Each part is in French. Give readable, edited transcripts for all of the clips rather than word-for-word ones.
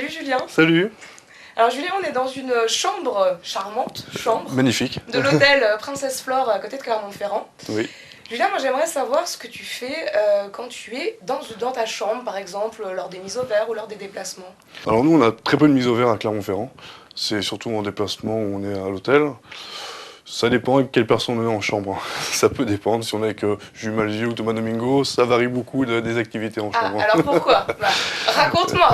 Salut Julien. Salut. Alors Julien, on est dans une chambre charmante, Magnifique. de l'hôtel Princesse Flore à côté de Clermont-Ferrand. Oui. Julien, moi j'aimerais savoir ce que tu fais quand tu es dans ta chambre, par exemple, lors des mises au vert ou lors des déplacements. Alors nous, on a très peu de mise au vert à Clermont-Ferrand. C'est surtout en déplacement où on est à l'hôtel. Ça dépend avec quelle personne on est en chambre. Ça peut dépendre. Si on est avec Jules Malzieu ou Thomas Domingo, ça varie beaucoup des activités en chambre. Ah, alors pourquoi? Raconte-moi,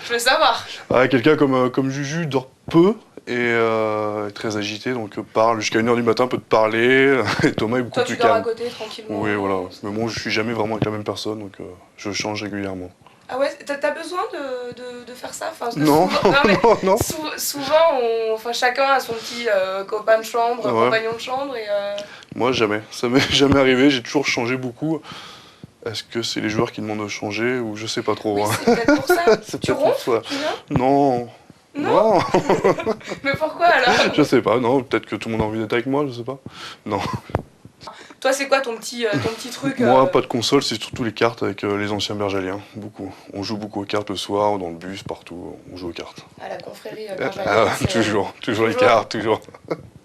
je veux savoir. Quelqu'un comme Juju dort peu et est très agité, donc parle jusqu'à 1h du matin, peut te parler. Et Thomas est beaucoup Toi, plus tu dors calme. à côté, tranquillement. Oui, voilà. Mais bon, je suis jamais vraiment avec la même personne, donc je change régulièrement. Ah ouais, t'as besoin de faire ça? Enfin, Non, souvent, non, mais non. souvent, chacun a son petit copain de chambre, Ouais. compagnon de chambre et... Moi, jamais. Ça m'est jamais arrivé. J'ai toujours changé beaucoup. Est-ce que c'est les joueurs qui demandent de changer ou je sais pas trop. Oui, hein. c'est peut-être pour ça. C'est Tu peut-être pour ronfles, ça. Julien? Non. Non. Mais pourquoi alors? Je sais pas. Non, peut-être que tout le monde a envie d'être avec moi. Je sais pas. Non. Toi, c'est quoi ton petit truc Moi, pas de console. C'est surtout les cartes avec les anciens bergaliens. Beaucoup. On joue beaucoup aux cartes le soir, dans le bus, partout. On joue aux cartes. à la confrérie Ah, bergalienne, toujours les cartes, toujours.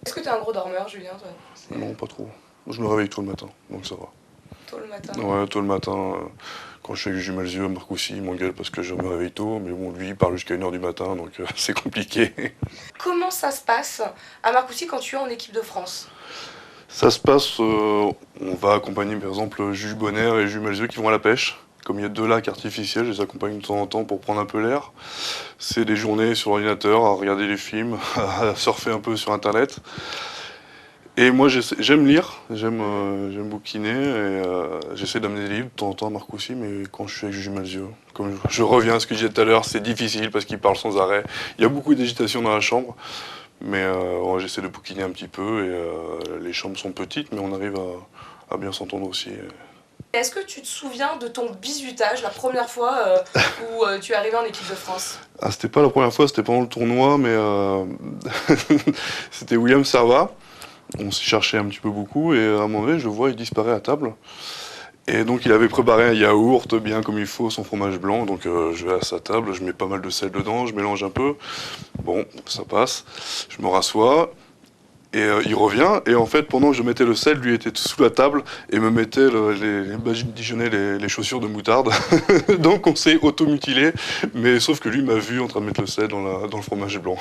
Est-ce que t'es un gros dormeur, Julien, toi? Non, pas trop. Je me réveille tôt le matin, donc ça va. Tôt le matin. Ouais, tôt le matin. Quand je suis avec Jules Malzieu, Marc aussi, il m'engueule parce que je me réveille tôt. Mais bon, lui, il parle jusqu'à 1h du matin, donc c'est compliqué. Comment ça se passe à Marcoussis quand tu es en équipe de France? Ça se passe, on va accompagner par exemple Jules Bonner et Jules Malzieu qui vont à la pêche. Comme il y a 2 lacs artificiels, je les accompagne de temps en temps pour prendre un peu l'air. C'est des journées sur l'ordinateur, à regarder les films, à surfer un peu sur internet. Et moi j'aime lire, j'aime bouquiner et j'essaie d'amener des livres de temps en temps à Marcoussis, mais quand je suis avec Jules Malzieu, comme je reviens à ce que je disais tout à l'heure, c'est difficile parce qu'il parle sans arrêt. Il y a beaucoup d'agitation dans la chambre, mais j'essaie de bouquiner un petit peu et les chambres sont petites, mais on arrive à bien s'entendre aussi. Est-ce que tu te souviens de ton bizutage, la première fois où tu es arrivé en équipe de France? Ah, c'était pas la première fois, c'était pendant le tournoi, mais c'était William Servat. On s'est cherché un petit peu beaucoup et à un moment donné, je le vois, il disparaît à table. Et donc il avait préparé un yaourt bien comme il faut, son fromage blanc. Donc je vais à sa table, je mets pas mal de sel dedans, je mélange un peu. Bon, ça passe. Je me rassois et il revient. Et en fait, pendant que je mettais le sel, lui était sous la table et me mettait badigeonnait les chaussures de moutarde. Donc on s'est auto-mutilé. Mais sauf que lui m'a vu en train de mettre le sel dans le fromage blanc.